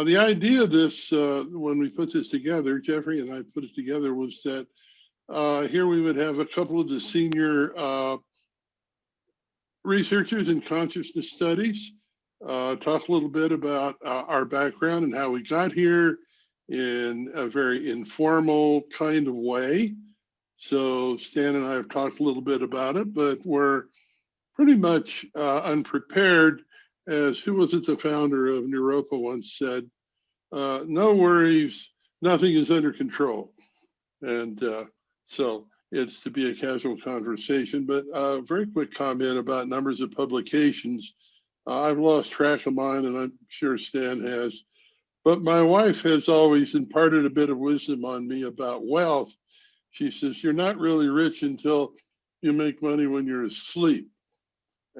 The idea of this, when we put this together, Jeffrey and I put it together, was that here we would have a couple of the senior researchers in consciousness studies talk a little bit about our background and how we got here in a very informal kind of way. So Stan and I have talked a little bit about it, but we're pretty much unprepared. As who was it, the founder of Naropa once said, no worries, nothing is under control. And so it's to be a casual conversation, but a very quick comment about numbers of publications. I've lost track of mine, and I'm sure Stan has, but my wife has always imparted a bit of wisdom on me about wealth. She says, you're not really rich until you make money when you're asleep.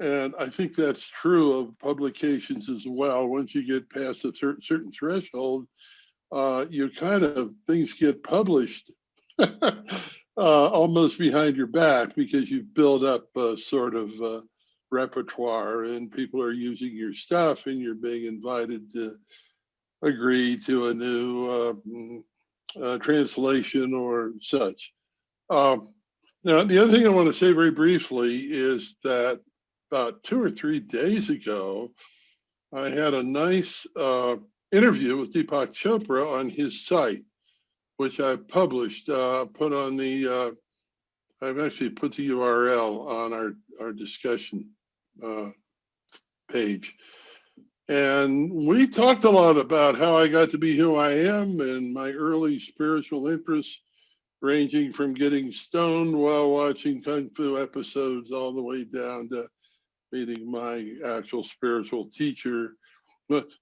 And I think that's true of publications as well. Once you get past a certain threshold, you kind of, things get published almost behind your back because you've built up a sort of repertoire and people are using your stuff and you're being invited to agree to a new translation or such. Now, the other thing I want to say very briefly is that about 2 or 3 days ago, I had a nice interview with Deepak Chopra on his site, which I published, put on the, I've actually put the URL on our discussion page. And we talked a lot about how I got to be who I am and my early spiritual interests, ranging from getting stoned while watching Kung Fu episodes all the way down to meeting my actual spiritual teacher.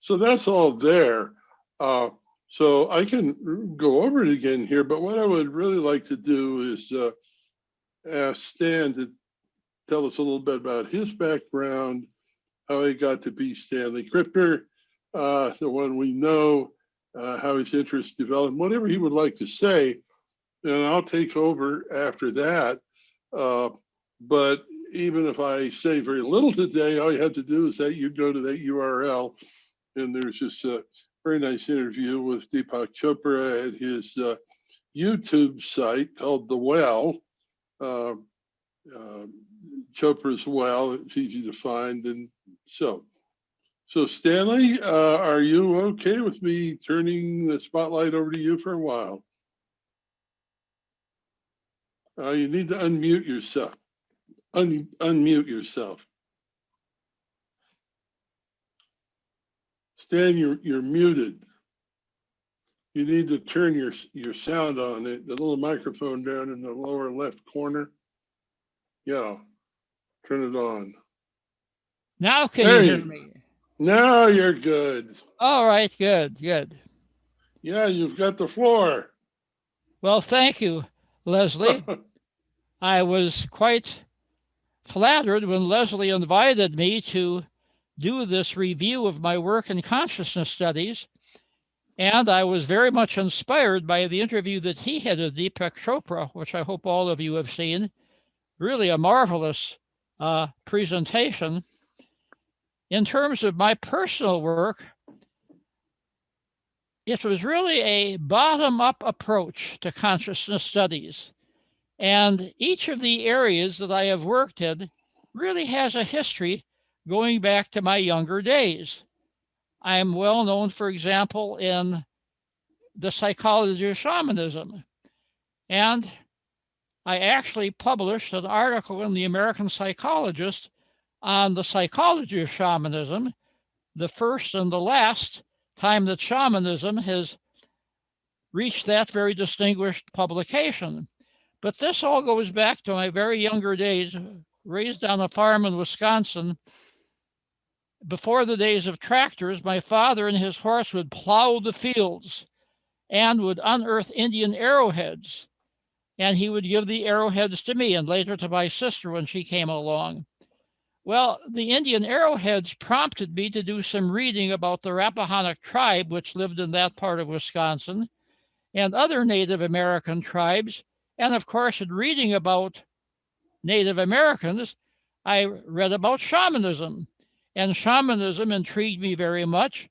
So that's all there. So I can go over it again here, but what I would really like to do is ask Stan to tell us a little bit about his background, how he got to be Stanley Krippner, the one we know, how his interests developed, whatever he would like to say, and I'll take over after that. But even if I say very little today, all you have to do is that you go to that URL, and there's this very nice interview with Deepak Chopra at his YouTube site called The Well, Chopra's Well. It's easy to find. And so Stanley, are you okay with me turning the spotlight over to you for a while? You need to unmute yourself. Unmute yourself. Stan, you're muted. You need to turn your sound on, the little microphone down in the lower left corner. Yeah, turn it on. Now can you hear me? Now you're good. All right, good. Yeah, you've got the floor. Well, thank you, Leslie. I was quite flattered when Leslie invited me to do this review of my work in consciousness studies, and I was very much inspired by the interview that he had with Deepak Chopra, which I hope all of you have seen. Really a marvelous presentation. In terms of my personal work, it was really a bottom-up approach to consciousness studies. And each of the areas that I have worked in really has a history going back to my younger days. I am well known, for example, in the psychology of shamanism. And I actually published an article in the American Psychologist on the psychology of shamanism, the first and the last time that shamanism has reached that very distinguished publication. But this all goes back to my very younger days, raised on a farm in Wisconsin. Before the days of tractors, my father and his horse would plow the fields and would unearth Indian arrowheads. And he would give the arrowheads to me and later to my sister when she came along. Well, the Indian arrowheads prompted me to do some reading about the Rappahannock tribe, which lived in that part of Wisconsin, and other Native American tribes. And of course, in reading about Native Americans, I read about shamanism. And shamanism intrigued me very much.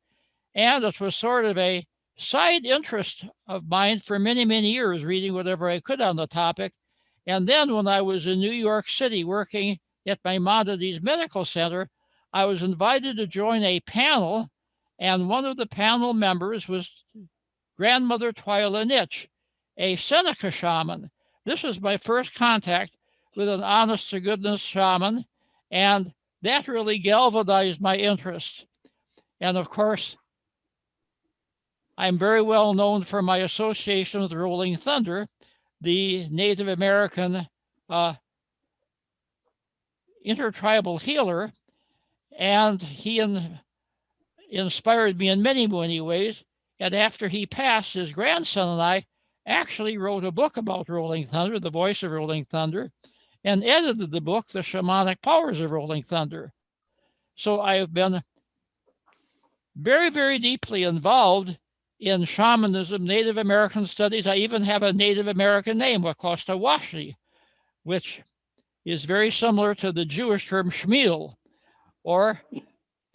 And it was sort of a side interest of mine for many, many years, reading whatever I could on the topic. And then when I was in New York City working at Maimonides Medical Center, I was invited to join a panel, and one of the panel members was Grandmother Twyla Nitsch, a Seneca shaman. This was my first contact with an honest to goodness shaman, and that really galvanized my interest. And of course, I'm very well known for my association with Rolling Thunder, the Native American intertribal healer, and he inspired me in many, many ways. And after he passed, his grandson and I actually wrote a book about Rolling Thunder, The Voice of Rolling Thunder, and edited the book, The Shamanic Powers of Rolling Thunder. So I have been very, very deeply involved in shamanism, Native American studies. I even have a Native American name, Wakostawashi, which is very similar to the Jewish term Shmuel, or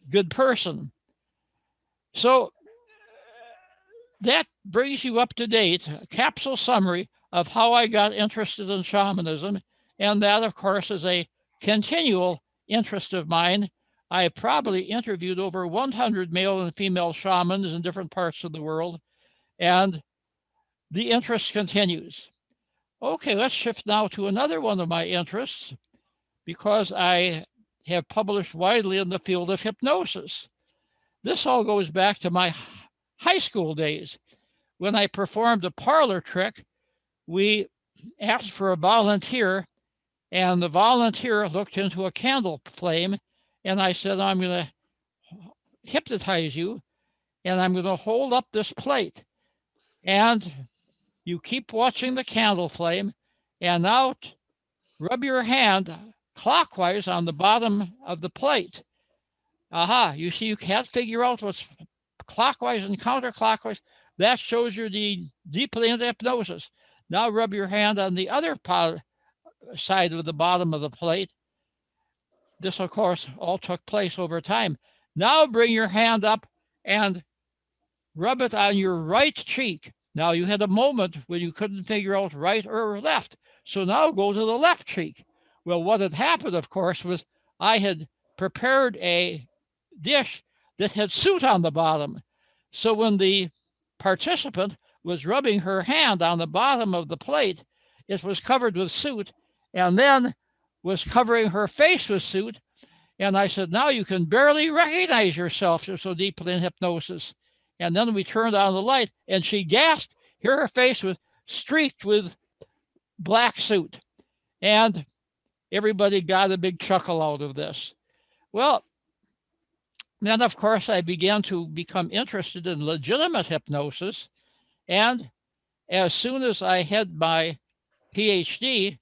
good person. So that brings you up to date, a capsule summary of how I got interested in shamanism. And that, of course, is a continual interest of mine. I probably interviewed over 100 male and female shamans in different parts of the world, and the interest continues. Okay, let's shift now to another one of my interests, because I have published widely in the field of hypnosis. This all goes back to my high school days. When I performed a parlor trick, we asked for a volunteer, and the volunteer looked into a candle flame, and I said, I'm going to hypnotize you, and I'm going to hold up this plate. And you keep watching the candle flame, and now rub your hand clockwise on the bottom of the plate. Aha, you see, you can't figure out what's clockwise and counterclockwise. That shows you're deeply into hypnosis. Now rub your hand on the other side of the bottom of the plate. This, of course, all took place over time. Now bring your hand up and rub it on your right cheek. Now you had a moment when you couldn't figure out right or left. So now go to the left cheek. Well, what had happened, of course, was I had prepared a dish that had soot on the bottom. So when the participant was rubbing her hand on the bottom of the plate, it was covered with soot, and then was covering her face with soot. And I said, now you can barely recognize yourself. You're so deeply in hypnosis. And then we turned on the light, and she gasped. Here her face was streaked with black soot. And everybody got a big chuckle out of this. Well, then, of course, I began to become interested in legitimate hypnosis. And as soon as I had my PhD,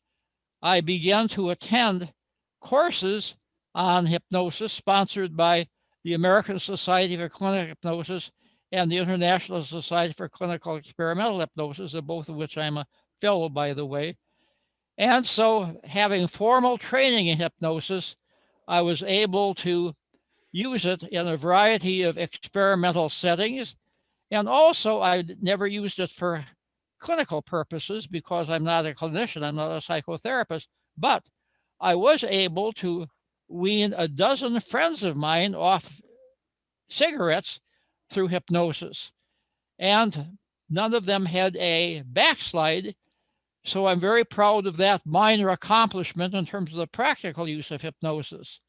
I began to attend courses on hypnosis sponsored by the American Society for Clinical Hypnosis and the International Society for Clinical Experimental Hypnosis, of both of which I'm a fellow, by the way. And so, having formal training in hypnosis, I was able to use it in a variety of experimental settings. And also, I never used it for clinical purposes because I'm not a clinician, I'm not a psychotherapist, but I was able to wean a dozen friends of mine off cigarettes through hypnosis. And none of them had a backslide. So I'm very proud of that minor accomplishment in terms of the practical use of hypnosis.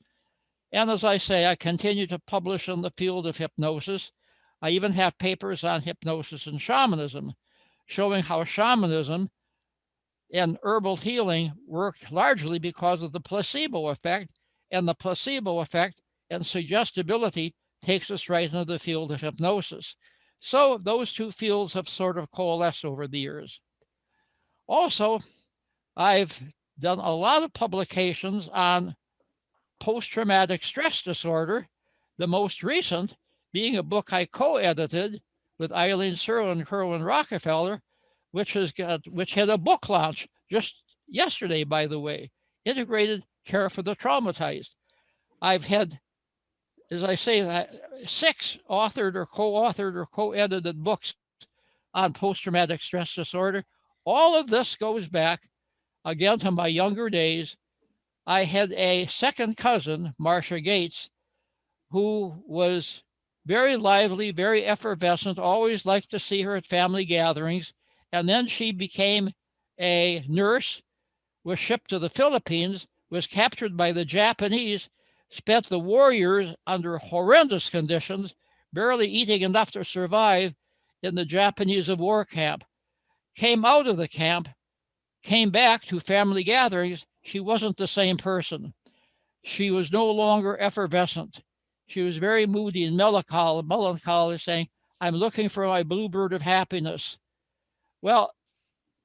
And as I say, I continue to publish in the field of hypnosis. I even have papers on hypnosis and shamanism, showing how shamanism and herbal healing worked largely because of the placebo effect, and the placebo effect and suggestibility takes us right into the field of hypnosis. So those two fields have sort of coalesced over the years. Also, I've done a lot of publications on post-traumatic stress disorder, the most recent being a book I co-edited with Eileen Searle and Kerwin Rockefeller, which had a book launch just yesterday, by the way, Integrated Care for the Traumatized. I've had as I say, 6 authored or co-authored or co-edited books on post-traumatic stress disorder. All of this goes back again to my younger days. I had a second cousin, Marcia Gates, who was very lively, very effervescent, always liked to see her at family gatherings. And then she became a nurse, was shipped to the Philippines, was captured by the Japanese, spent the war years under horrendous conditions, barely eating enough to survive in the Japanese of war camp. Came out of the camp, came back to family gatherings. She wasn't the same person. She was no longer effervescent. She was very moody and melancholy, saying, I'm looking for my bluebird of happiness. Well,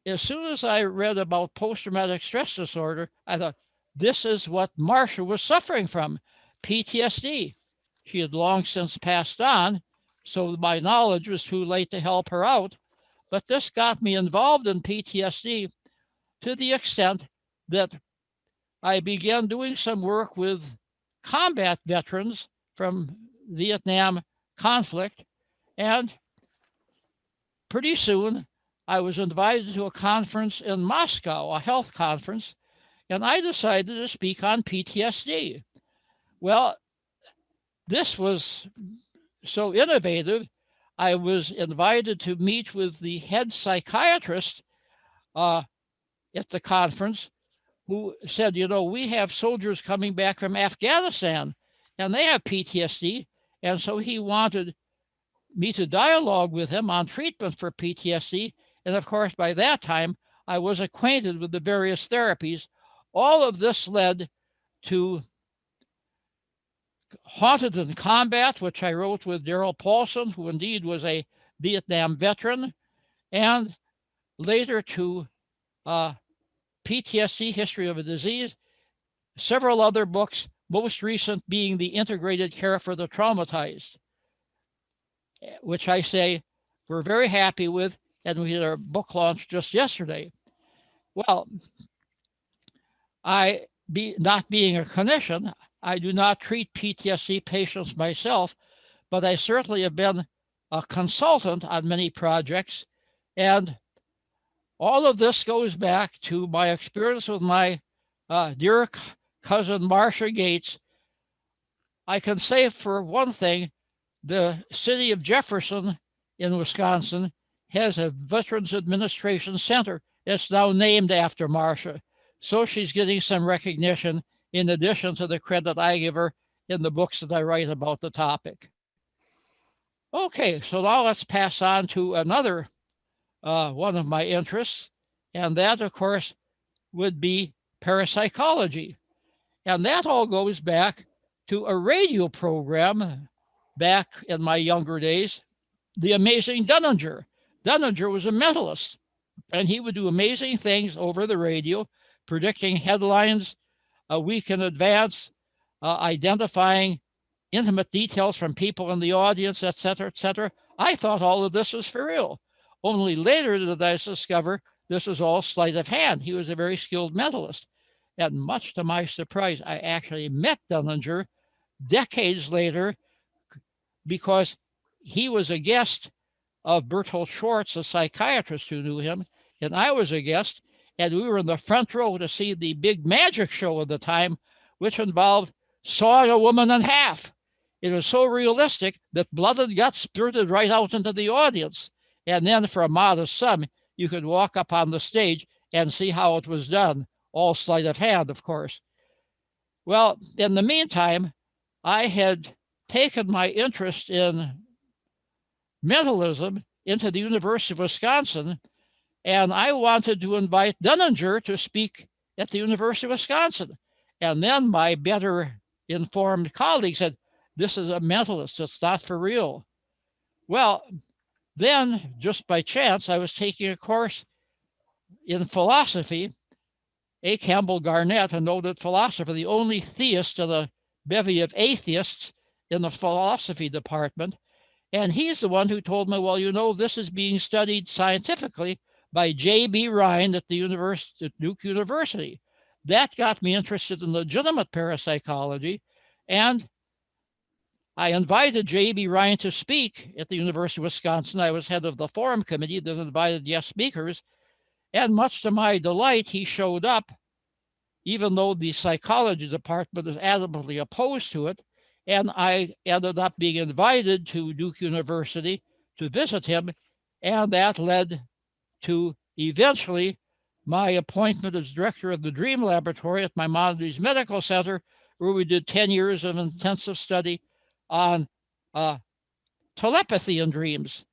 as soon as I read about post-traumatic stress disorder, I thought, this is what Marcia was suffering from, PTSD. She had long since passed on, so my knowledge was too late to help her out. But this got me involved in PTSD to the extent that I began doing some work with combat veterans from Vietnam conflict, and pretty soon I was invited to a conference in Moscow, a health conference, and I decided to speak on PTSD. Well, this was so innovative. I was invited to meet with the head psychiatrist at the conference, who said, we have soldiers coming back from Afghanistan and they have PTSD. And so he wanted me to dialogue with him on treatment for PTSD. And of course, by that time, I was acquainted with the various therapies. All of this led to Haunted in Combat, which I wrote with Daryl Paulson, who indeed was a Vietnam veteran, and later to PTSD, History of a Disease, several other books, most recent being The Integrated Care for the Traumatized, which I say we're very happy with, and we had our book launch just yesterday. Well, not being a clinician, I do not treat PTSD patients myself, but I certainly have been a consultant on many projects, and all of this goes back to my experience with my dear cousin Marcia Gates. I can say for one thing, the city of Jefferson in Wisconsin has a Veterans Administration Center. It's now named after Marcia. So she's getting some recognition in addition to the credit I give her in the books that I write about the topic. Okay, so now let's pass on to another one of my interests, and that, of course, would be parapsychology. And that all goes back to a radio program back in my younger days, The Amazing Dunninger. Dunninger was a mentalist, and he would do amazing things over the radio, predicting headlines a week in advance, identifying intimate details from people in the audience, etc., etc. I thought all of this was for real. Only later did I discover this was all sleight of hand. He was a very skilled mentalist. And much to my surprise, I actually met Dunninger decades later because he was a guest of Bertolt Schwartz, a psychiatrist who knew him, and I was a guest, and we were in the front row to see the big magic show of the time, which involved sawing a woman in half. It was so realistic that blood and guts spurted right out into the audience. And then for a modest sum, you could walk up on the stage and see how it was done, all sleight of hand, of course. Well, in the meantime, I had taken my interest in mentalism into the University of Wisconsin, and I wanted to invite Dunninger to speak at the University of Wisconsin. And then my better informed colleague said, this is a mentalist, it's not for real. Well, then, just by chance, I was taking a course in philosophy. A. Campbell Garnett, a noted philosopher, the only theist in a bevy of atheists in the philosophy department. And he's the one who told me, well, this is being studied scientifically by J.B. Ryan at Duke University. That got me interested in legitimate parapsychology. And I invited J.B. Ryan to speak at the University of Wisconsin. I was head of the forum committee that invited guest speakers. And much to my delight, he showed up, even though the psychology department is adamantly opposed to it. And I ended up being invited to Duke University to visit him. And that led to eventually my appointment as director of the Dream Laboratory at Maimonides Medical Center, where we did 10 years of intensive study on telepathy in dreams.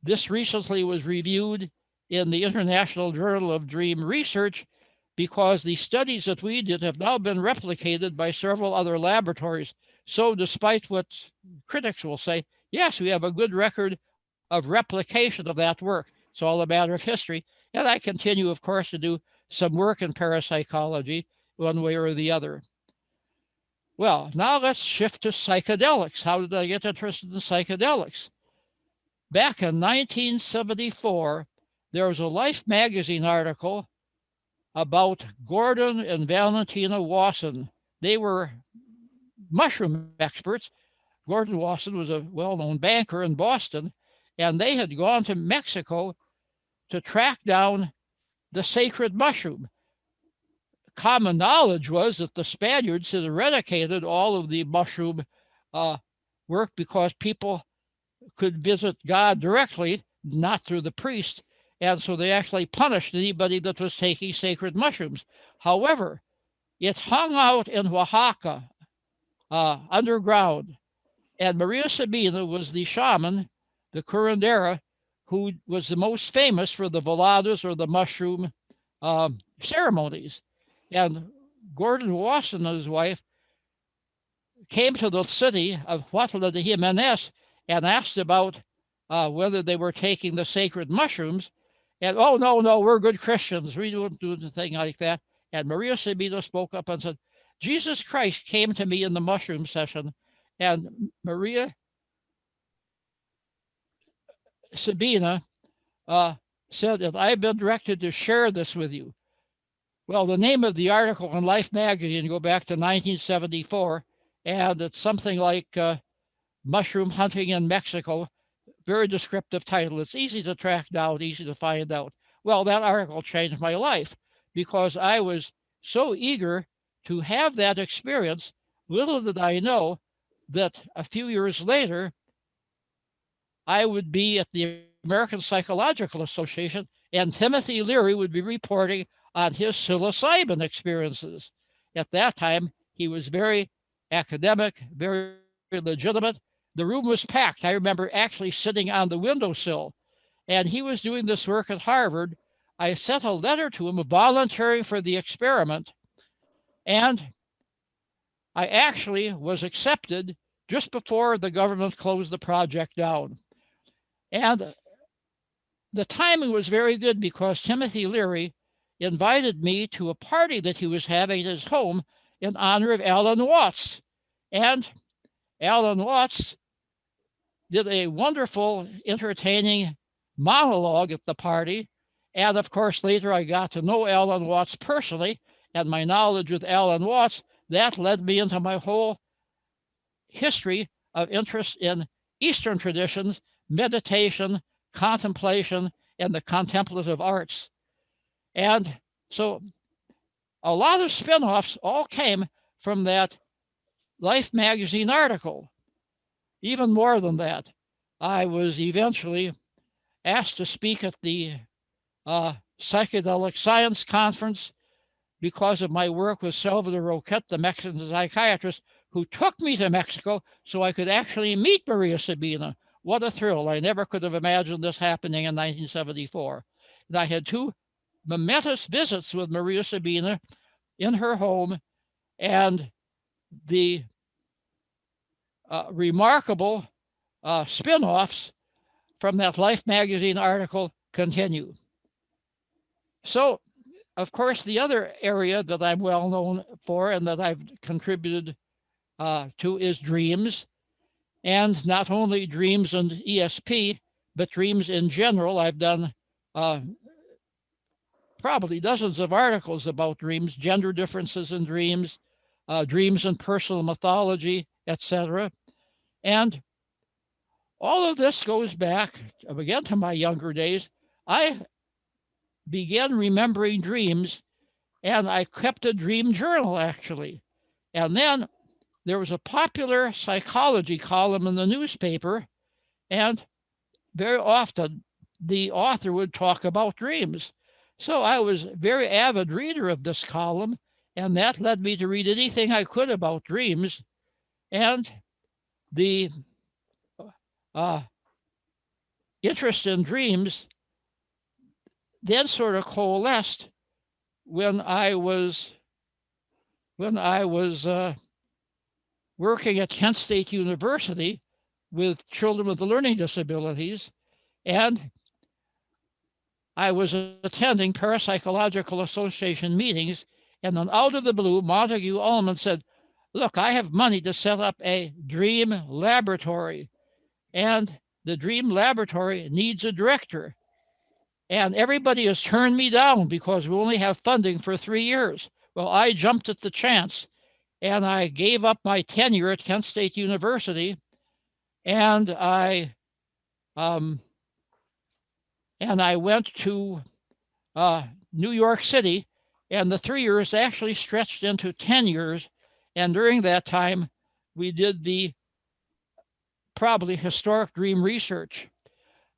This recently was reviewed in the International Journal of Dream Research because the studies that we did have now been replicated by several other laboratories. So despite what critics will say, yes, we have a good record of replication of that work. It's all a matter of history. And I continue, of course, to do some work in parapsychology one way or the other. Well, now let's shift to psychedelics. How did I get interested in psychedelics? Back in 1974, there was a Life magazine article about Gordon and Valentina Wasson. They were mushroom experts. Gordon Wasson was a well-known banker in Boston, and they had gone to Mexico to track down the sacred mushroom. Common knowledge was that the Spaniards had eradicated all of the mushroom work because people could visit God directly, not through the priest, and so they actually punished anybody that was taking sacred mushrooms. However, it hung out in Oaxaca underground, and Maria Sabina was the shaman, the curandera, who was the most famous for the veladas or the mushroom ceremonies. And Gordon Wasson and his wife came to the city of Huatla de Jimenez and asked about whether they were taking the sacred mushrooms. And, oh, no, we're good Christians. We don't do anything like that. And Maria Sabina spoke up and said, Jesus Christ came to me in the mushroom session. And Maria Sabina said that I've been directed to share this with you. Well, the name of the article in Life magazine go back to 1974, and it's something like mushroom hunting in Mexico. Very descriptive title. It's easy to track down, easy to find out. Well, that article changed my life because I was so eager to have that experience. Little did I know that a few years later, I would be at the American Psychological Association, and Timothy Leary would be reporting on his psilocybin experiences. At that time, he was very academic, very legitimate. The room was packed. I remember actually sitting on the windowsill, and he was doing this work at Harvard. I sent a letter to him volunteering for the experiment, and I actually was accepted just before the government closed the project down. And the timing was very good because Timothy Leary invited me to a party that he was having at his home in honor of Allan Watts. And Allan Watts did a wonderful, entertaining monologue at the party. And of course, later I got to know Allan Watts personally, and my knowledge with Allan Watts, that led me into my whole history of interest in Eastern traditions, meditation, contemplation, and the contemplative arts. And so a lot of spin-offs all came from that Life magazine article. Even more than that, I was eventually asked to speak at the Psychedelic Science Conference because of my work with Salvador Roquette, the Mexican psychiatrist, who took me to Mexico so I could actually meet Maria Sabina. What a thrill. I never could have imagined this happening in 1974. And I had two momentous visits with Maria Sabina in her home, and the remarkable spin-offs from that Life magazine article continue. So, of course, the other area that I'm well known for and that I've contributed to is dreams. And not only dreams and ESP, but dreams in general. I've done probably dozens of articles about dreams, gender differences in dreams, dreams and personal mythology, etc. And all of this goes back again to my younger days. I began remembering dreams, and I kept a dream journal actually. And then there was a popular psychology column in the newspaper, and very often the author would talk about dreams. So I was a very avid reader of this column, and that led me to read anything I could about dreams. And the uh, interest in dreams then sort of coalesced when I was working at Kent State University with children with learning disabilities, and I was attending Parapsychological Association meetings, and then out of the blue, Montague Ullman said, "Look, I have money to set up a dream laboratory, and the dream laboratory needs a director. And everybody has turned me down because we only have funding for 3 years." Well, I jumped at the chance, and I gave up my tenure at Kent State University, and um, I went to New York City, and the 3 years actually stretched into 10 years. And during that time, we did the probably historic dream research.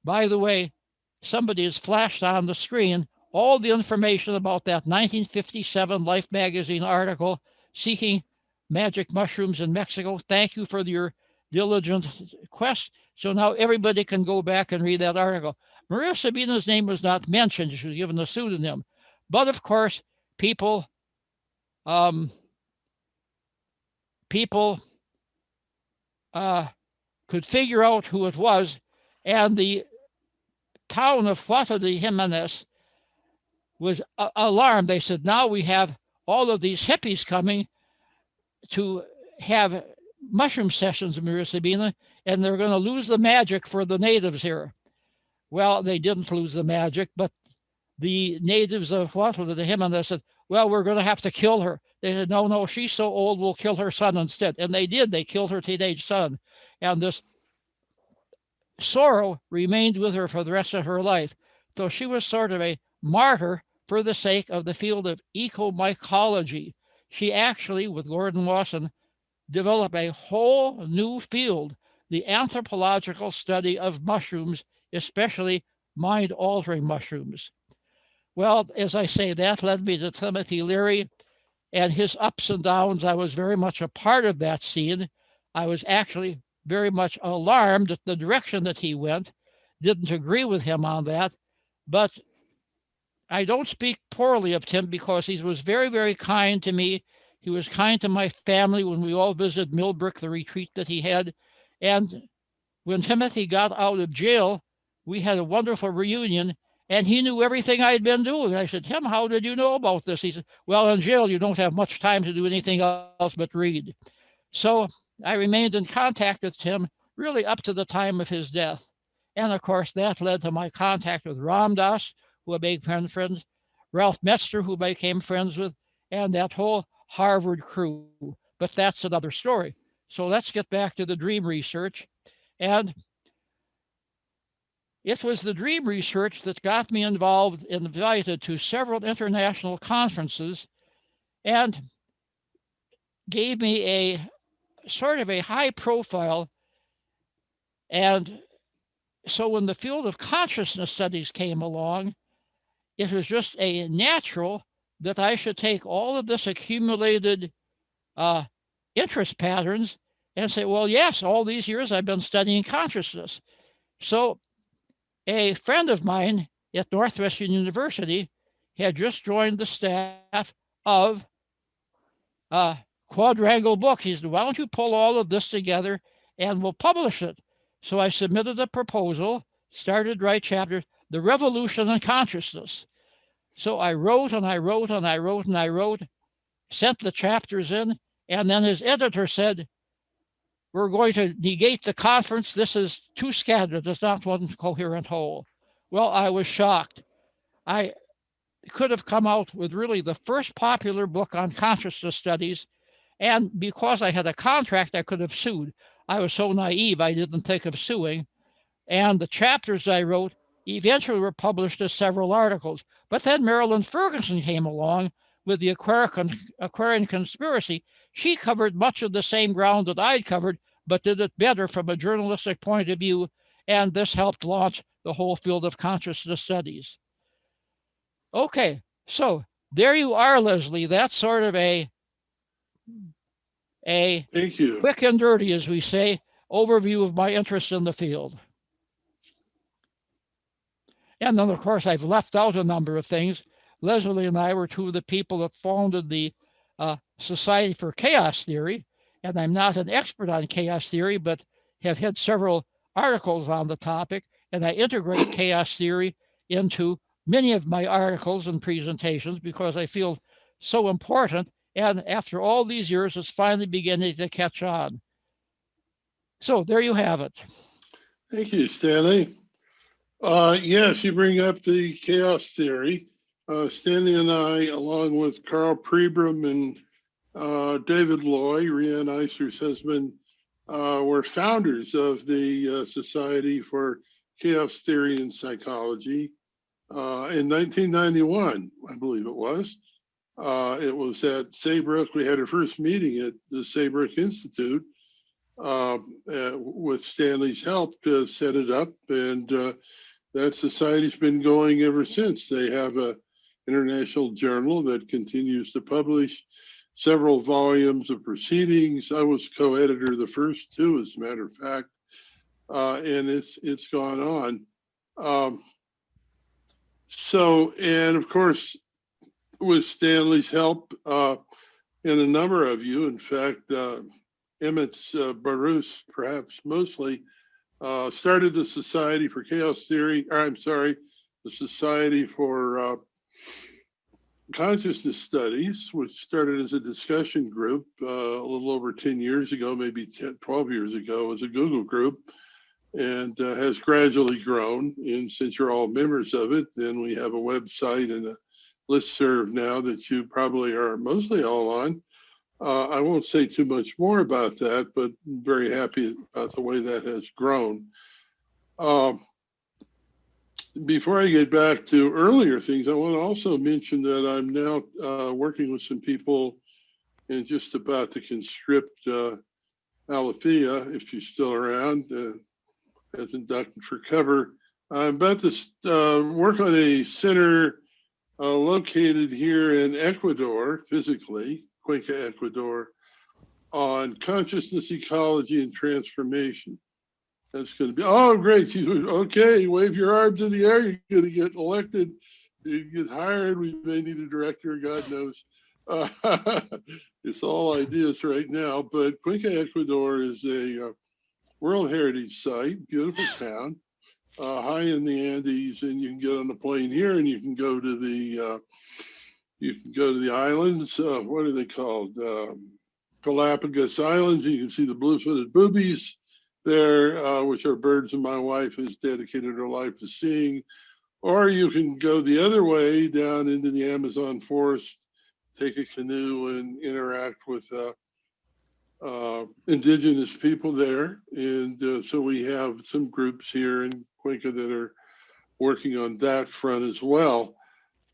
By the way, somebody has flashed on the screen all the information about that 1957 Life magazine article, Seeking Magic Mushrooms in Mexico. Thank you for your diligent quest. So now everybody can go back and read that article. Maria Sabina's name was not mentioned. She was given a pseudonym. But of course, people could figure out who it was, and the town of Huerta de Jimenez was alarmed. They said, now we have all of these hippies coming to have mushroom sessions in Maria Sabina, and they're going to lose the magic for the natives here. Well, they didn't lose the magic, but the natives of Huerta de Jimenez said, well, we're going to have to kill her. They said, no, she's so old, we'll kill her son instead. And they did. They killed her teenage son. And this sorrow remained with her for the rest of her life. So she was sort of a martyr for the sake of the field of ecomycology. She actually, with Gordon Lawson, developed a whole new field, the anthropological study of mushrooms, especially mind-altering mushrooms. Well, as I say, that led me to Timothy Leary and his ups and downs. I was very much a part of that scene. I was actually very much alarmed at the direction that he went, didn't agree with him on that, but I don't speak poorly of Tim because he was very, very kind to me. He was kind to my family when we all visited Millbrook, the retreat that he had. And when Timothy got out of jail, we had a wonderful reunion, and he knew everything I'd been doing. I said, Tim, how did you know about this? He said, well, in jail, you don't have much time to do anything else but read. So I remained in contact with Tim really up to the time of his death. And of course, that led to my contact with Ram Dass, who I became friends, Ralph Metzger, who I became friends with, and that whole Harvard crew. But that's another story. So let's get back to the dream research. And it was the dream research that got me involved, invited to several international conferences, and gave me a sort of a high profile. And so when the field of consciousness studies came along, it was just a natural that I should take all of this accumulated interest patterns and say, well, yes, all these years I've been studying consciousness. So a friend of mine at Northwestern University had just joined the staff of Quadrangle Book. He said, why don't you pull all of this together and we'll publish it? So I submitted a proposal, started to write chapters, The Revolution in Consciousness. So I wrote and I wrote and I wrote and I wrote, sent the chapters in, and then his editor said, we're going to negate the conference. This is too scattered. It's not one coherent whole. Well, I was shocked. I could have come out with really the first popular book on consciousness studies, And because I had a contract, I could have sued. I was so naive, I didn't think of suing. And the chapters I wrote eventually were published as several articles. But then Marilyn Ferguson came along with the Aquarian conspiracy. She covered much of the same ground that I'd covered, but did it better from a journalistic point of view. And this helped launch the whole field of consciousness studies. Okay, so there you are, Leslie. That's sort of a Thank you. quick and dirty, as we say, overview of my interest in the field. And then, of course, I've left out a number of things. Leslie and I were two of the people that founded the Society for Chaos Theory, and I'm not an expert on chaos theory, but have had several articles on the topic, and I integrate chaos theory into many of my articles and presentations because I feel so important, and after all these years, it's finally beginning to catch on. So there you have it. Thank you, Stanley. Yes, you bring up the chaos theory. Stanley and I, along with Carl Prebram and David Loy, Rhiannon Eiser's husband, were founders of the Society for Chaos Theory and Psychology in 1991, I believe it was. It was at Saybrook. We had our first meeting at the Saybrook Institute with Stanley's help to set it up, and that society's been going ever since. They have an international journal that continues to publish several volumes of proceedings. I was co-editor of the first two, as a matter of fact, and it's gone on. And of course, with Stanley's help and a number of you, in fact, Emmett Baruch, perhaps mostly, started the Society for Chaos Theory, the Society for Consciousness Studies, which started as a discussion group a little over 10 years ago, maybe 10, 12 years ago, as a Google group, and has gradually grown. And since you're all members of it, then we have a website and a listserv now that you probably are mostly all on. I won't say too much more about that, but I'm very happy about the way that has grown. Before I get back to earlier things, I want to also mention that I'm now working with some people and just about to conscript Alethea, if she's still around, as inducted for cover. I'm about to work on a center located here in Ecuador, physically, Cuenca, Ecuador, on consciousness, ecology, and transformation. That's going to be, oh, great. She's okay. Wave your arms in the air. You're going to get elected. You get hired. We may need a director. God knows. It's all ideas right now. But Cuenca, Ecuador is a World Heritage Site, beautiful town, high in the Andes, and you can get on the plane here, and you can go to the islands. What are they called? Galapagos Islands. You can see the blue-footed boobies there, which are birds that my wife has dedicated her life to seeing. Or you can go the other way down into the Amazon forest, take a canoe and interact with indigenous people there. And so we have some groups here in Cuenca that are working on that front as well.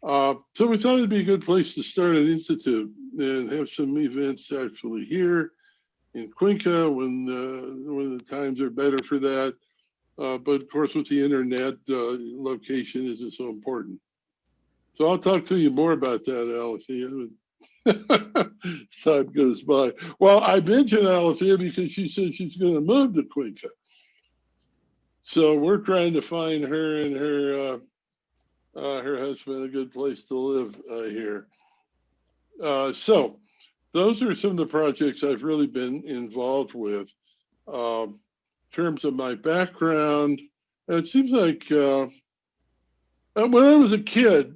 So we thought it'd be a good place to start an institute and have some events actually here in Cuenca when the times are better for that. But of course, with the internet, location isn't so important. So I'll talk to you more about that, Alethea, as time goes by. Well, I mentioned Alethea because she said she's going to move to Cuenca. So we're trying to find her and her husband a good place to live here. So those are some of the projects I've really been involved with. In terms of my background, it seems like when I was a kid,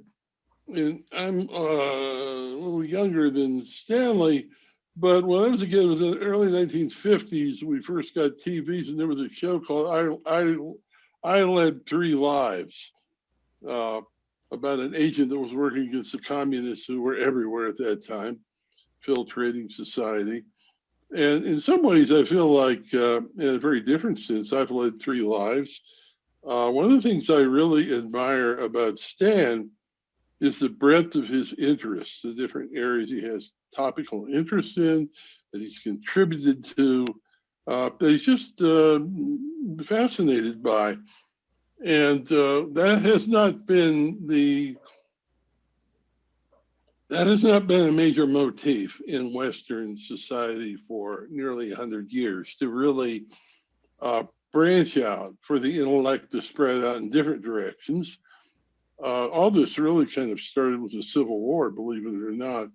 and I'm a little younger than Stanley, but when I was a kid, it was in the early 1950s, we first got TVs, and there was a show called I Led Three Lives, about an agent that was working against the communists who were everywhere at that time. filtrating society. And in some ways, I feel like, in a very different sense, I've led three lives. One of the things I really admire about Stan is the breadth of his interests, the different areas he has topical interest in, that he's contributed to, that he's just fascinated by. And that has not been a major motif in Western society for nearly 100 years, to really branch out, for the intellect to spread out in different directions. All this really kind of started with the Civil War, believe it or not,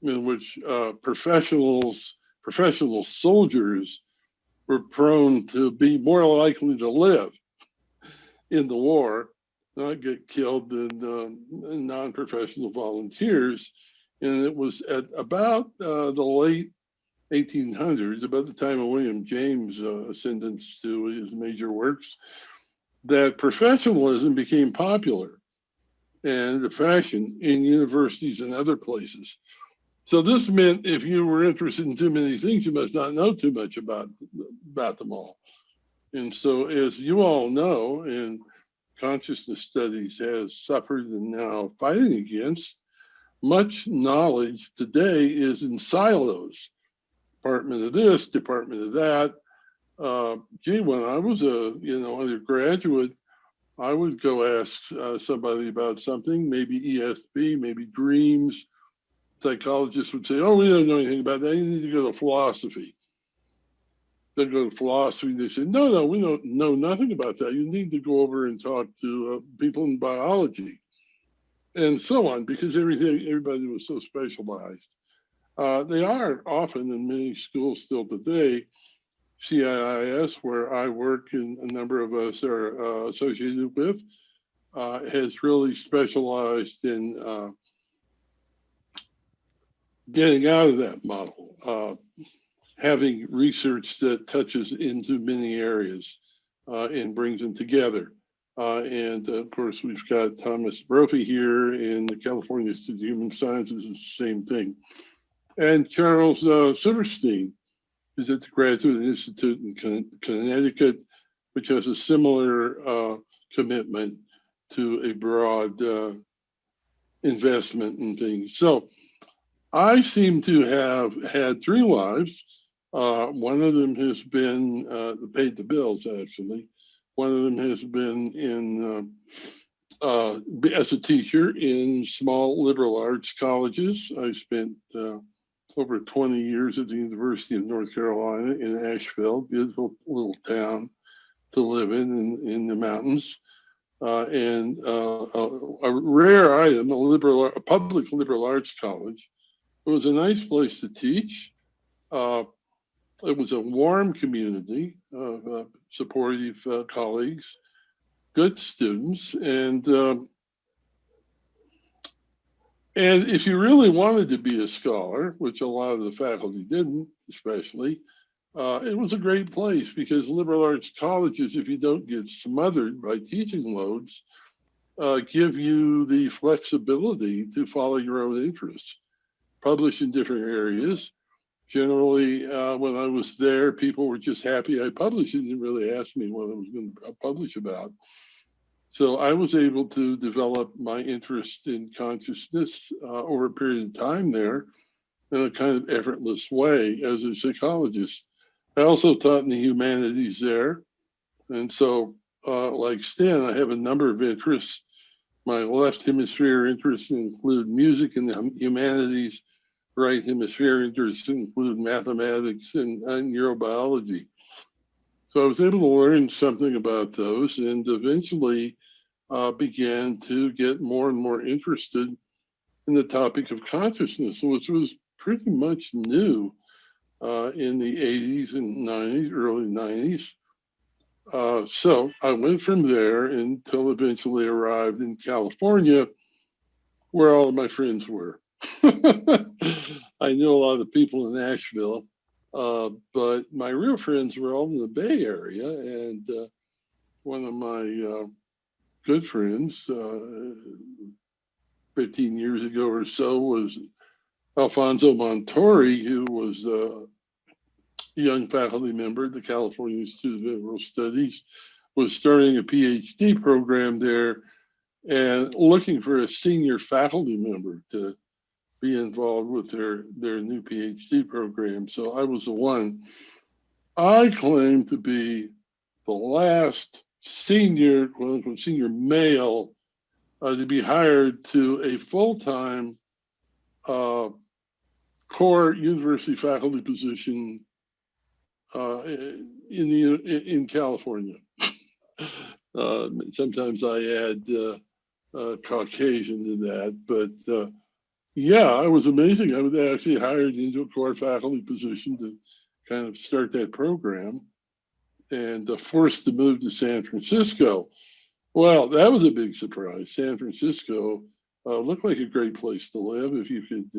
in which professional soldiers were prone to be more likely to live in the war, not get killed than non-professional volunteers. And it was at about the late 1800s, about the time of William James' ascendance to his major works, that professionalism became popular and the fashion in universities and other places. So this meant if you were interested in too many things, you must not know too much about them all. And so, as you all know, and consciousness studies has suffered and now fighting against, much knowledge today is in silos. Department of this, department of that. When I was a undergraduate, I would go ask somebody about something, maybe ESP, maybe dreams. Psychologists would say, "Oh, we don't know anything about that. You need to go to philosophy." They'd go to philosophy. They say, "No, we don't know nothing about that. You need to go over and talk to people in biology," and so on, because everybody was so specialized. They are often in many schools still today. CIIS, where I work and a number of us are associated with, has really specialized in getting out of that model, having research that touches into many areas and brings them together. And of course, we've got Thomas Brophy here in the California Institute of Human Sciences, is the same thing. And Charles Silverstein is at the Graduate Institute in Connecticut, which has a similar commitment to a broad investment in things. So I seem to have had three lives. One of them has been paid the bills, actually. One of them has been in as a teacher in small liberal arts colleges. I spent over 20 years at the University of North Carolina in Asheville, beautiful little town to live in the mountains. And a rare item, a public liberal arts college. It was a nice place to teach. It was a warm community of supportive colleagues, good students, and if you really wanted to be a scholar, which a lot of the faculty didn't, especially, it was a great place, because liberal arts colleges, if you don't get smothered by teaching loads, give you the flexibility to follow your own interests, publish in different areas. Generally, when I was there, people were just happy I published. They didn't really ask me what I was going to publish about. So I was able to develop my interest in consciousness over a period of time there in a kind of effortless way as a psychologist. I also taught in the humanities there. And so, like Stan, I have a number of interests. My left hemisphere interests include music and the humanities. Right hemisphere interests include mathematics and neurobiology. So I was able to learn something about those, and eventually began to get more and more interested in the topic of consciousness, which was pretty much new in the 80s and 90s, early 90s. So I went from there until eventually arrived in California, where all of my friends were. I knew a lot of the people in Nashville, but my real friends were all in the Bay Area. And one of my good friends, 15 years ago or so, was Alfonso Montori, who was a young faculty member at the California Institute of Mineral Studies, was starting a PhD program there and looking for a senior faculty member to be involved with their new PhD program. So I was the one. I claim to be the last senior, quote unquote, senior male to be hired to a full-time core university faculty position in California. Sometimes I add Caucasian to that, but yeah, I was amazing. I was actually hired into a core faculty position to kind of start that program, and forced to move to San Francisco. Well, that was a big surprise. San Francisco looked like a great place to live if you could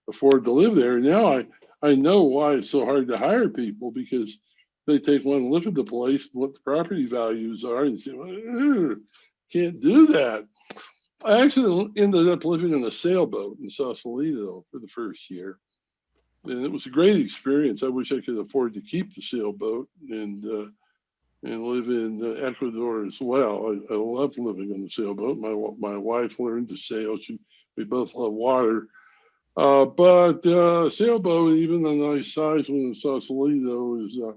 afford to live there. Now I know why it's so hard to hire people, because they take one look at the place, what the property values are, and say, well, can't do that. I actually ended up living on a sailboat in Sausalito for the first year. And it was a great experience. I wish I could afford to keep the sailboat and live in Ecuador as well. I loved living on the sailboat. My wife learned to sail. We both love water. But sailboat, even a nice size one in Sausalito, is a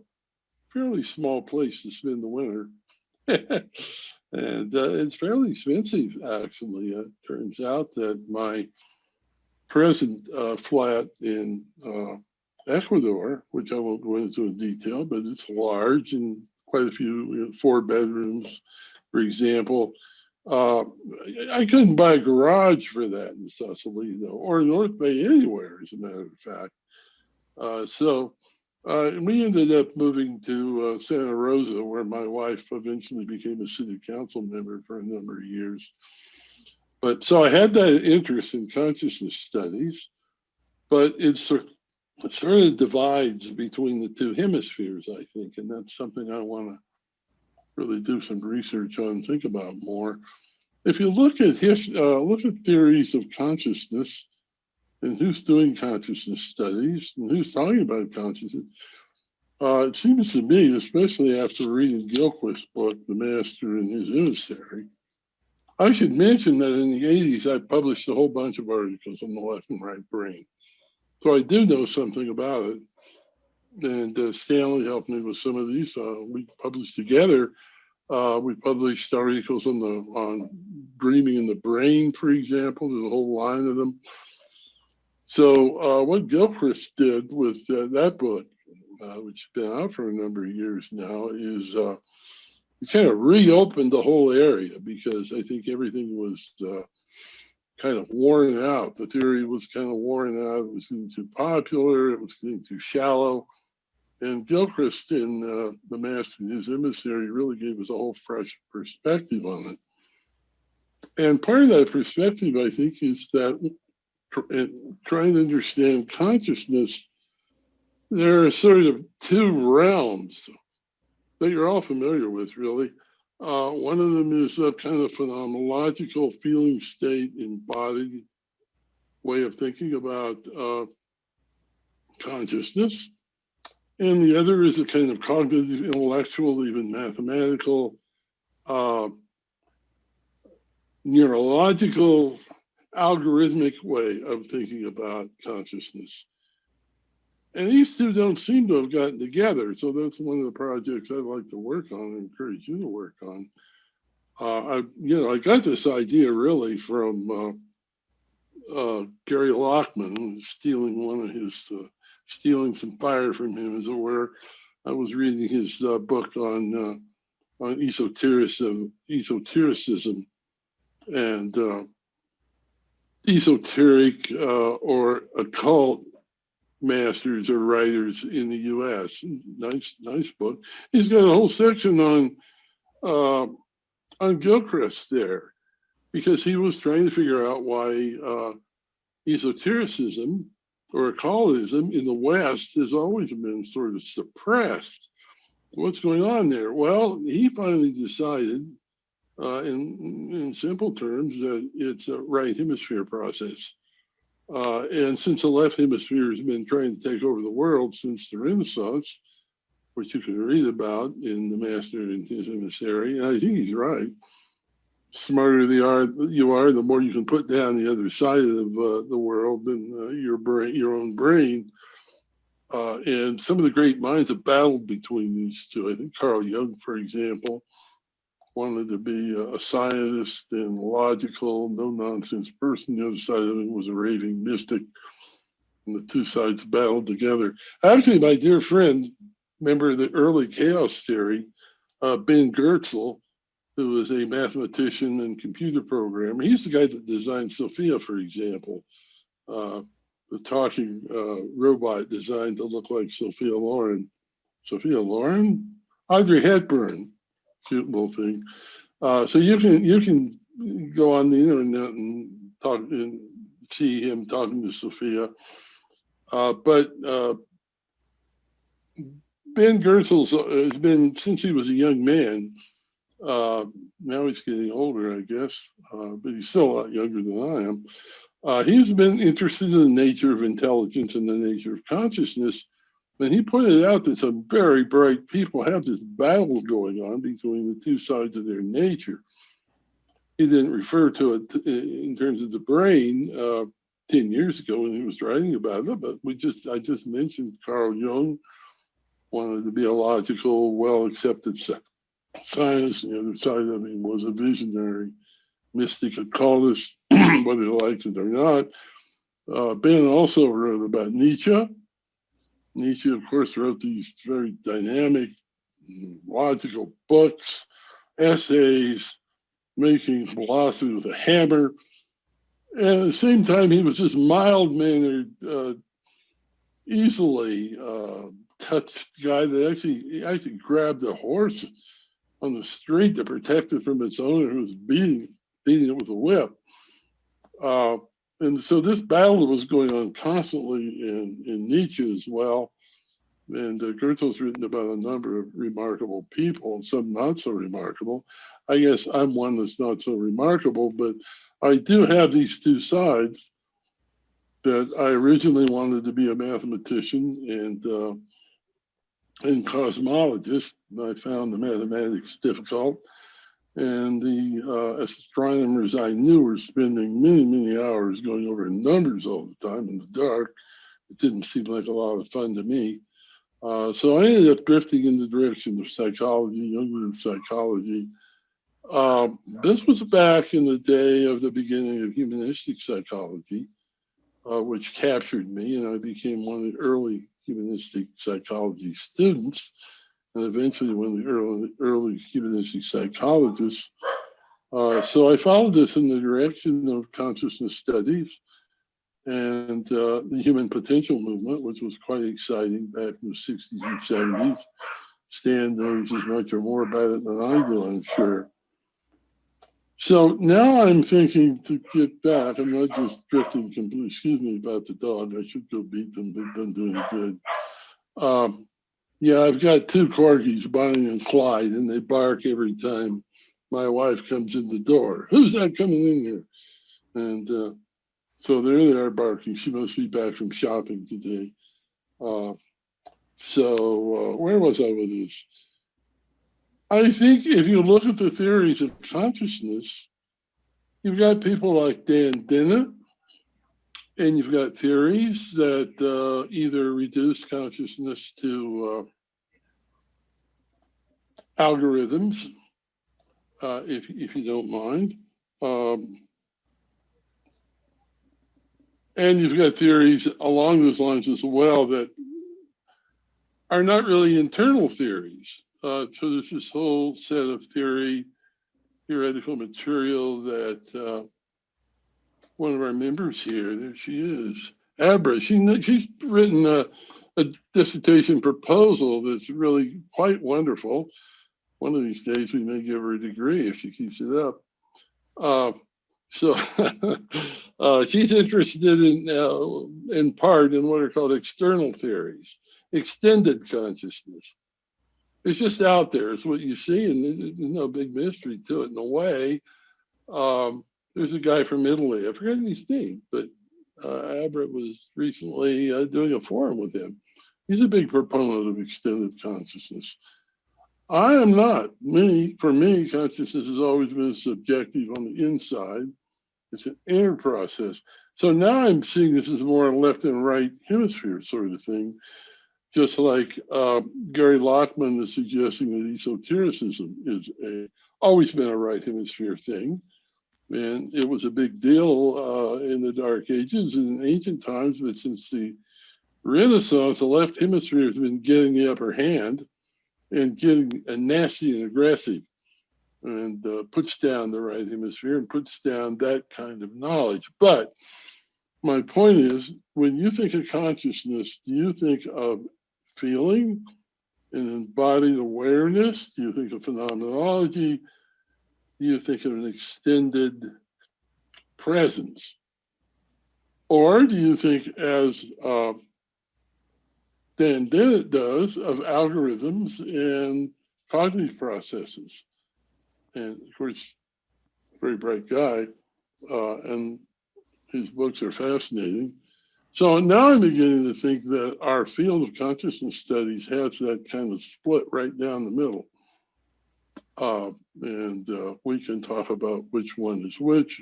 fairly small place to spend the winter. And it's fairly expensive, actually. It turns out that my present flat in Ecuador, which I won't go into in detail, but it's large and quite a few, 4 bedrooms, for example. I couldn't buy a garage for that in Sausalito or North Bay anywhere, as a matter of fact. So we ended up moving to Santa Rosa, where my wife eventually became a city council member for a number of years. But so I had that interest in consciousness studies, but it sort of divides between the two hemispheres, I think, and that's something I want to really do some research on, think about more. If you look at theories of consciousness and who's doing consciousness studies and who's talking about consciousness, it seems to me, especially after reading Gilchrist's book, The Master and His Emissary, I should mention that in the 80s, I published a whole bunch of articles on the left and right brain. So I do know something about it. And Stanley helped me with some of these. We published together. We published articles on dreaming in the brain, for example. There's a whole line of them. So what Gilchrist did with that book, which has been out for a number of years now, is he kind of reopened the whole area, because I think everything was kind of worn out. The theory was kind of worn out. It was getting too popular. It was getting too shallow. And Gilchrist in The Master and His Emissary really gave us a whole fresh perspective on it. And part of that perspective, I think, is that trying to understand consciousness, there are sort of 2 realms that you're all familiar with, really. One of them is a kind of phenomenological feeling state, embodied way of thinking about consciousness. And the other is a kind of cognitive, intellectual, even mathematical, neurological, algorithmic way of thinking about consciousness. And these 2 don't seem to have gotten together. So that's one of the projects I'd like to work on and encourage you to work on. I got this idea really from Gary Lockman, stealing some fire from him, as it were. I was reading his book on esotericism and esoteric or occult masters or writers in the U.S. Nice book. He's got a whole section on Gilchrist there, because he was trying to figure out why esotericism or occultism in the West has always been sort of suppressed. What's going on there? Well, he finally decided, in simple terms, that it's a right hemisphere process. And since the left hemisphere has been trying to take over the world since the Renaissance, which you can read about in The Master and His Emissary, and I think he's right. Smarter you are, the more you can put down the other side of the world than your own brain. And some of the great minds have battled between these two. I think Carl Jung, for example, wanted to be a scientist and logical, no nonsense person. The other side of it was a raving mystic, and the two sides battled together. Actually, my dear friend, member of the early chaos theory, Ben Goertzel, who was a mathematician and computer programmer, he's the guy that designed Sophia, for example, the talking robot designed to look like Sophia Loren. Sophia Loren? Audrey Hepburn, cute little thing. So you can go on the internet and talk and see him talking to Sophia. But Ben Goertzel has been, since he was a young man, now he's getting older, I guess, but he's still a lot younger than I am. He's been interested in the nature of intelligence and the nature of consciousness. And he pointed out that some very bright people have this battle going on between the two sides of their nature. He didn't refer to it in terms of the brain 10 years ago when he was writing about it, but I just mentioned Carl Jung wanted to be a logical, well-accepted scientist, and the other side of him was a visionary mystic occultist, whether you liked it or not. Ben also wrote about Nietzsche. Nietzsche, of course, wrote these very dynamic, logical books, essays, making philosophy with a hammer. And at the same time, he was this mild-mannered, easily touched guy that actually grabbed a horse on the street to protect it from its owner, who was beating it with a whip. And so this battle was going on constantly in Nietzsche as well. And Goetzel's written about a number of remarkable people, and some not so remarkable. I guess I'm one that's not so remarkable, but I do have these two sides. That I originally wanted to be a mathematician and cosmologist. I found the mathematics difficult. And the astronomers I knew were spending many, many hours going over numbers all the time in the dark. It didn't seem like a lot of fun to me. So I ended up drifting in the direction of psychology, Jungian psychology. This was back in the day of the beginning of humanistic psychology, which captured me, and I became one of the early humanistic psychology students, and eventually one of the early humanistic psychologists. So I followed this in the direction of consciousness studies and the human potential movement, which was quite exciting back in the 60s and 70s. Stan knows as much or more about it than I do, I'm sure. So now I'm thinking to get back. I'm not just drifting completely. Excuse me about the dog. I should go beat them. They've been doing good. Yeah, I've got two corgis, Bonnie and Clyde, and they bark every time my wife comes in the door. Who's that coming in here? And so there they are barking. She must be back from shopping today. So where was I with this? I think if you look at the theories of consciousness, you've got people like Dan Dennett, and you've got theories that either reduce consciousness to algorithms, if you don't mind. And you've got theories along those lines as well that are not really internal theories. So there's this whole set of theoretical material that one of our members here, there she is, Abra, she's written a dissertation proposal that's really quite wonderful. One of these days we may give her a degree if she keeps it up. So she's interested in part in what are called external theories, extended consciousness. It's just out there. It's what you see, and there's no big mystery to it in a way. There's a guy from Italy. I forget his name, but Abbott was recently doing a forum with him. He's a big proponent of extended consciousness. I am not. For me, consciousness has always been subjective on the inside. It's an inner process. So now I'm seeing this as more a left and right hemisphere sort of thing, just like Gary Lockman is suggesting that esotericism is always been a right hemisphere thing. And it was a big deal in the Dark Ages and in ancient times, but since the Renaissance, the left hemisphere has been getting the upper hand and getting nasty and aggressive, and puts down the right hemisphere and puts down that kind of knowledge. But my point is, when you think of consciousness, do you think of feeling and embodied awareness? Do you think of phenomenology? Do you think of an extended presence? Or do you think, as Dan Dennett does, of algorithms and cognitive processes? And of course, very bright guy, and his books are fascinating. So now I'm beginning to think that our field of consciousness studies has that kind of split right down the middle. And we can talk about which one is which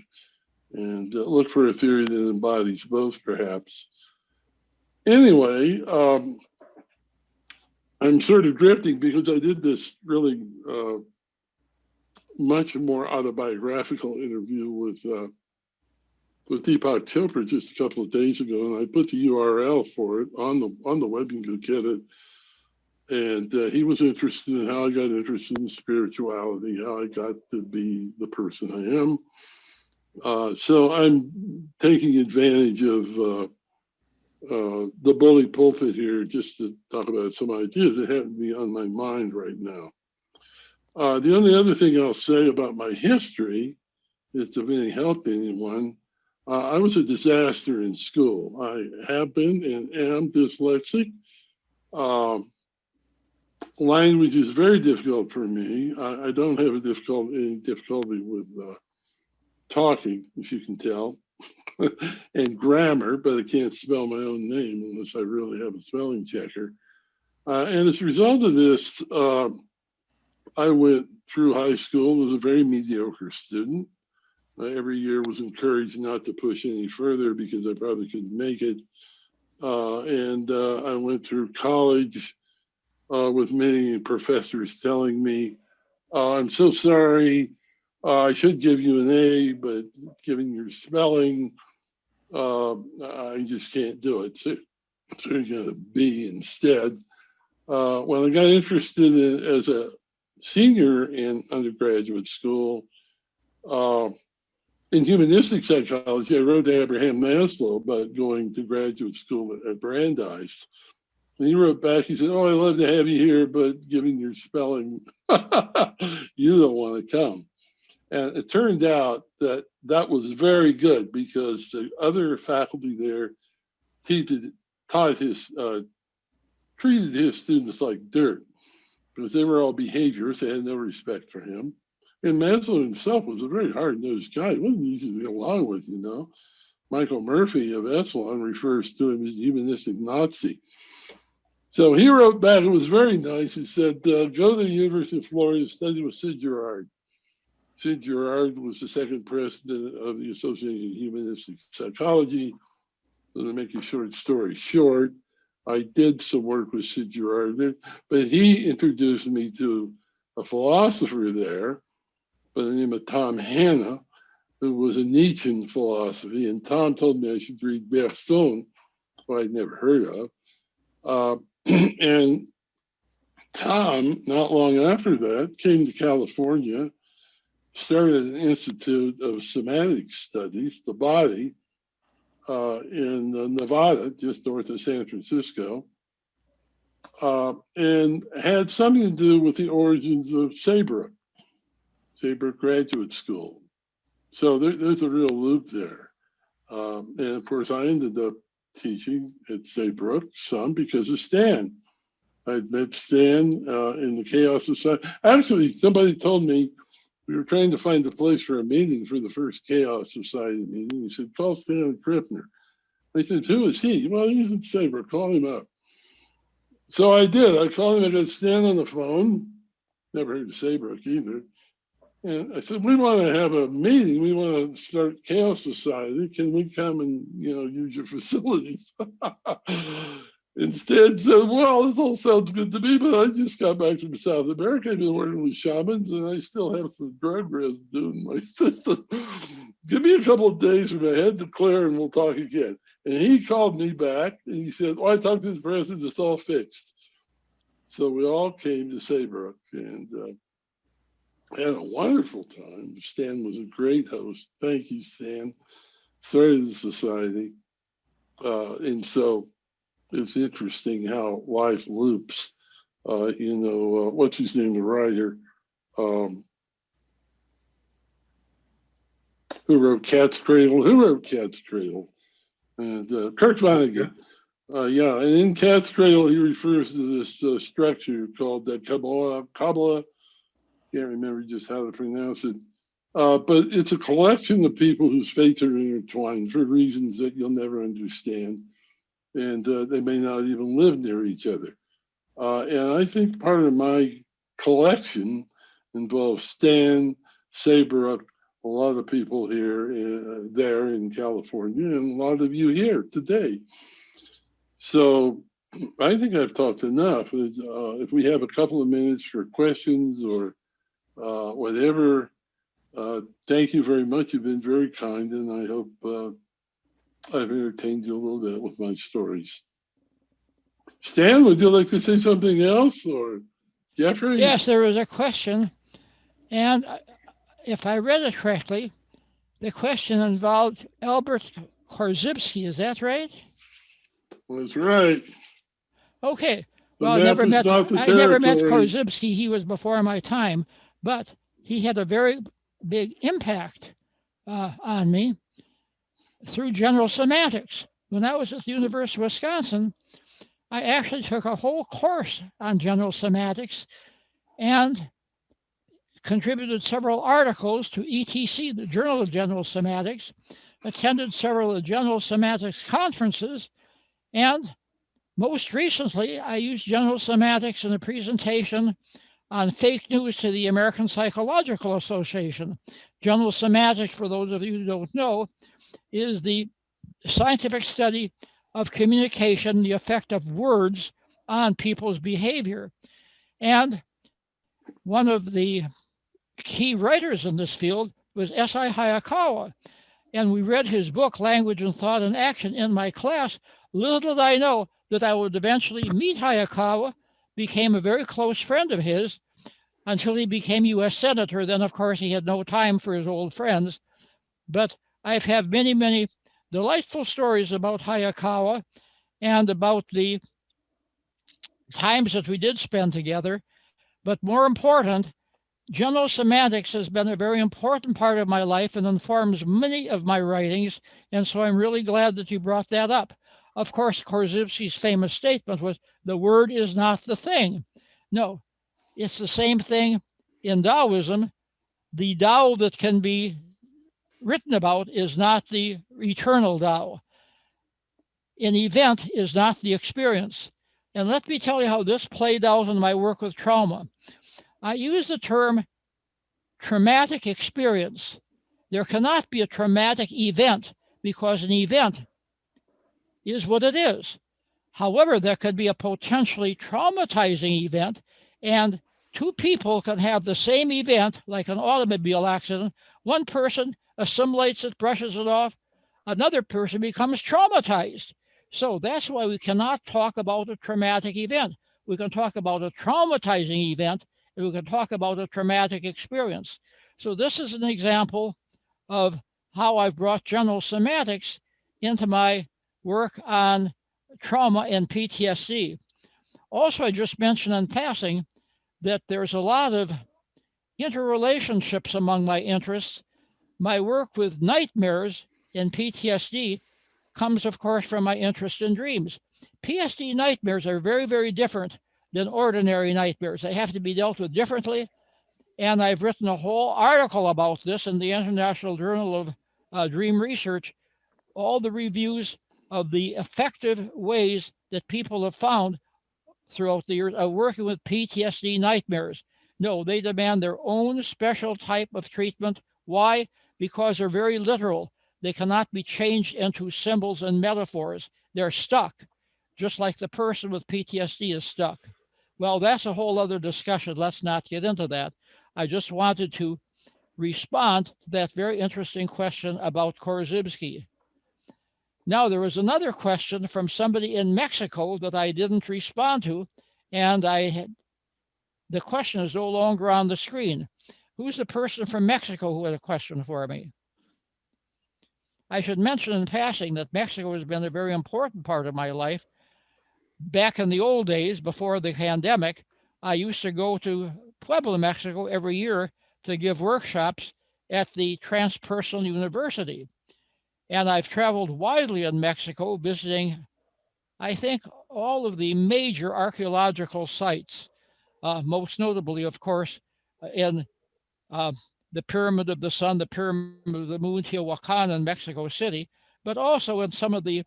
and look for a theory that embodies both, perhaps. Anyway, I'm sort of drifting because I did this really much more autobiographical interview with Deepak Chopra just a couple of days ago, and I put the URL for it on the web. You can go get it. And he was interested in how I got interested in spirituality, how I got to be the person I am. So I'm taking advantage of the bully pulpit here just to talk about some ideas that happen to be on my mind right now. The only other thing I'll say about my history, if of any help to anyone, I was a disaster in school. I have been and am dyslexic. Language is very difficult for me. I don't have any difficulty with talking, as you can tell, and grammar, but I can't spell my own name unless I really have a spelling checker. And as a result of this, I went through high school, was a very mediocre student. Every year was encouraged not to push any further because I probably couldn't make it. And I went through college with many professors telling me, I'm so sorry, I should give you an A, but given your spelling, I just can't do it. So you're going to B instead. When I got interested as a senior in undergraduate school, in humanistic psychology, I wrote to Abraham Maslow about going to graduate school at Brandeis. And he wrote back, he said, oh, I'd love to have you here, but given your spelling, you don't want to come. And it turned out that that was very good because the other faculty there treated his students like dirt because they were all behaviorists. They had no respect for him. And Maslow himself was a very hard-nosed guy. He wasn't easy to get along with, you know. Michael Murphy of Epsilon refers to him as a humanistic Nazi. So he wrote back, it was very nice. He said, go to the University of Florida, study with Sid Gerard. Sid Gerard was the second president of the Association of Humanistic Psychology. So to make a short story short, I did some work with Sid Gerard, but he introduced me to a philosopher there by the name of Tom Hanna, who was a Nietzschean philosophy. And Tom told me I should read Bergson, who I'd never heard of. And Tom, not long after that, came to California, started an Institute of Somatic Studies, the body, in Nevada, just north of San Francisco, and had something to do with the origins of Saybrook Graduate School. So there's a real loop there. And of course, I ended up teaching at Saybrook some because of Stan. I'd met Stan in the Chaos Society. Actually, somebody told me we were trying to find a place for a meeting for the first Chaos Society meeting. He said, call Stanley Krippner. I said, who is he? Well, he's at Sabre. Call him up. So I did. I called him. I got Stan on the phone. Never heard of Saybrook either. And I said, we want to have a meeting. We want to start Chaos Society. Can we come and, use your facilities? Instead said, well, this all sounds good to me, but I just got back from South America. I've been working with shamans, and I still have some drug residue in my system. Give me a couple of days for my head to clear, and we'll talk again. And he called me back, and he said, I talked to the president, it's all fixed. So we all came to Saybrook, and had a wonderful time. Stan was a great host. Thank you, Stan. Started the society. And so it's interesting how life loops. What's his name, the writer, who wrote Cat's Cradle? Who wrote Cat's Cradle? And Kurt Vonnegut. And in Cat's Cradle, he refers to this structure called the Kabbalah. Can't remember just how to pronounce it. But it's a collection of people whose fates are intertwined for reasons that you'll never understand. And they may not even live near each other. And I think part of my collection involves Stan, Saybrook, a lot of people here, there in California, and a lot of you here today. So I think I've talked enough. If we have a couple of minutes for questions or whatever, thank you very much. You've been very kind, and I hope I've entertained you a little bit with my stories. Stan, would you like to say something else, or Jeffrey? Yes, there was a question, and if I read it correctly, the question involved Albert Korzybski. Is that right? That's right. Okay. Well, I never met Korzybski. He was before my time, but he had a very big impact on me through general semantics. When I was at the University of Wisconsin, I actually took a whole course on general semantics and contributed several articles to ETC, the Journal of General Semantics, attended several of the general semantics conferences, and most recently, I used general semantics in a presentation on fake news to the American Psychological Association. General semantics, for those of you who don't know, is the scientific study of communication, the effect of words on people's behavior. And one of the key writers in this field was S.I. Hayakawa. And we read his book, Language and Thought and Action, in my class. Little did I know that I would eventually meet Hayakawa, became a very close friend of his until he became U.S. Senator. Then, of course, he had no time for his old friends. But I've had many, many delightful stories about Hayakawa and about the times that we did spend together. But more important, general semantics has been a very important part of my life and informs many of my writings. And so I'm really glad that you brought that up. Of course, Korzybski's famous statement was, the word is not the thing. No, it's the same thing in Taoism. The Tao that can be written about is not the eternal Tao. An event is not the experience. And let me tell you how this played out in my work with trauma. I use the term traumatic experience. There cannot be a traumatic event because an event is what it is. However, there could be a potentially traumatizing event, and two people can have the same event, like an automobile accident. One person assimilates it, brushes it off. Another person becomes traumatized. So that's why we cannot talk about a traumatic event. We can talk about a traumatizing event, and we can talk about a traumatic experience. So this is an example of how I've brought general semantics into my work on trauma and PTSD. Also, I just mentioned in passing that there's a lot of interrelationships among my interests. My work with nightmares and PTSD comes, of course, from my interest in dreams. PSD nightmares are very, very different than ordinary nightmares. They have to be dealt with differently. And I've written a whole article about this in the International Journal of Dream Research. All the reviews of the effective ways that people have found throughout the years of working with PTSD nightmares. No, they demand their own special type of treatment. Why? Because they're very literal. They cannot be changed into symbols and metaphors. They're stuck, just like the person with PTSD is stuck. Well, that's a whole other discussion. Let's not get into that. I just wanted to respond to that very interesting question about Korzybski. Now, there was another question from somebody in Mexico that I didn't respond to, and the question is no longer on the screen. Who's the person from Mexico who had a question for me? I should mention in passing that Mexico has been a very important part of my life. Back in the old days, before the pandemic, I used to go to Puebla, Mexico every year to give workshops at the Transpersonal University. And I've traveled widely in Mexico visiting, I think, all of the major archaeological sites, most notably, of course, in uh, the Pyramid of the Sun, the Pyramid of the Moon, Teotihuacan in Mexico City, but also in some of the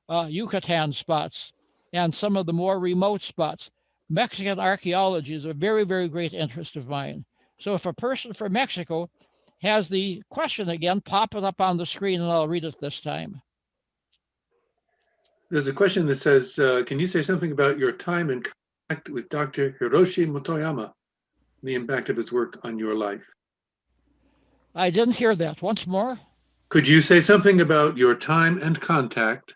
Yucatan spots and some of the more remote spots. Mexican archaeology is a very, very great interest of mine. So if a person from Mexico has the question again, pop it up on the screen and I'll read it this time. There's a question that says, can you say something about your time in contact with Dr. Hiroshi Motoyama, the impact of his work on your life? I didn't hear that. Once more. Could you say something about your time and contact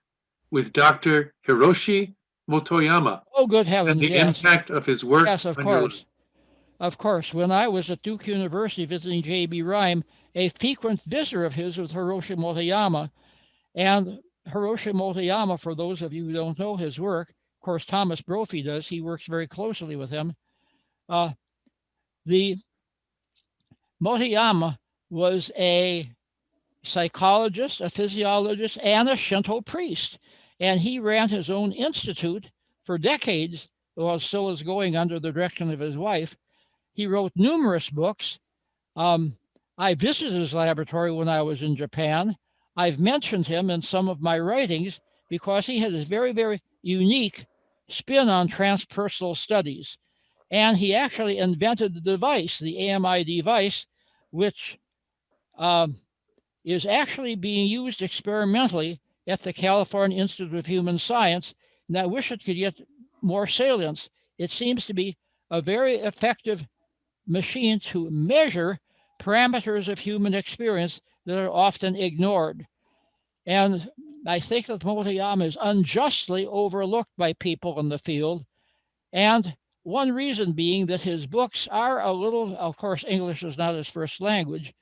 with Dr. Hiroshi Motoyama? Oh, good heavens, and the yes. impact of his work Yes, of on your course. life? Of course. When I was at Duke University visiting J.B. Rime, a frequent visitor of his was Hiroshi Motoyama. And Hiroshi Motoyama, for those of you who don't know his work, of course, Thomas Brophy does. He works very closely with him. The Motoyama was a psychologist, a physiologist, and a Shinto priest. And he ran his own institute for decades, while still is going under the direction of his wife. He wrote numerous books. I visited his laboratory when I was in Japan. I've mentioned him in some of my writings because he has a very, very unique spin on transpersonal studies. And he actually invented the device, the AMI device, which is actually being used experimentally at the California Institute of Human Science. And I wish it could get more salience. It seems to be a very effective machine to measure parameters of human experience that are often ignored. And I think that Motoyama is unjustly overlooked by people in the field. And one reason being that his books are a little, of course, English is not his first language,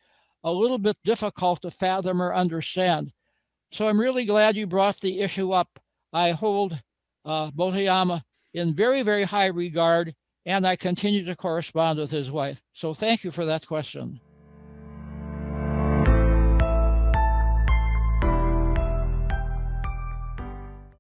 a little bit difficult to fathom or understand. So I'm really glad you brought the issue up. I hold Motoyama in very, very high regard, and I continue to correspond with his wife. So thank you for that question.